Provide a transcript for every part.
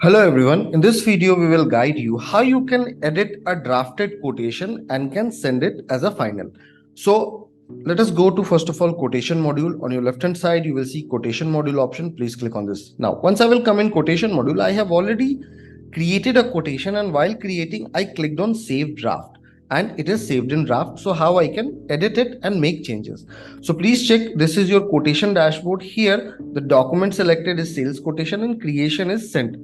Hello everyone. In this video, we will guide you how you can edit a drafted quotation and can send it as a final. So let us go to first of all quotation module. On your left hand side, you will see quotation module option. Please click on this. Now, once I will come in quotation module, I have already created a quotation, and while creating, I clicked on save draft and it is saved in draft. So how I can edit it and make changes. So please check, this is your quotation dashboard. Here the document selected is sales quotation and creation is sent,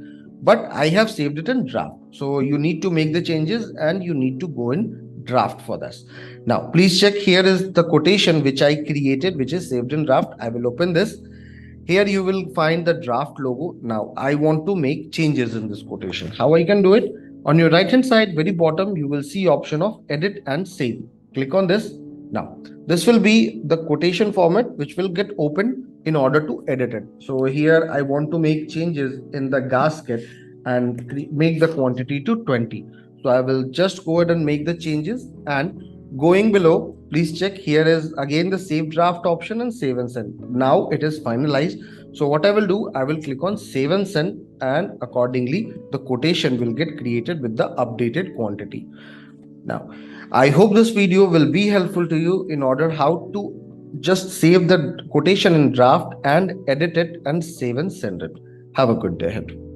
but I have saved it in draft. So you need to make the changes and you need to go in draft for this. Now please check, here is the quotation which I created, which is saved in draft. I will open this. Here you will find the draft logo. Now I want to make changes in this quotation. How I can do it? On your right hand side, very bottom, you will see option of edit and save. Click on this. Now this will be the quotation format which will get opened in order to edit it. So here I want to make changes in the gasket and make the quantity to 20. So I will just go ahead and make the changes, and going below, please check, here is again the save draft option and save and send. Now it is finalized. So what I will do, I will click on save and send, and accordingly the quotation will get created with the updated quantity. Now I hope this video will be helpful to you in order how to just save the quotation in draft and edit it and save and send it. Have a good day ahead.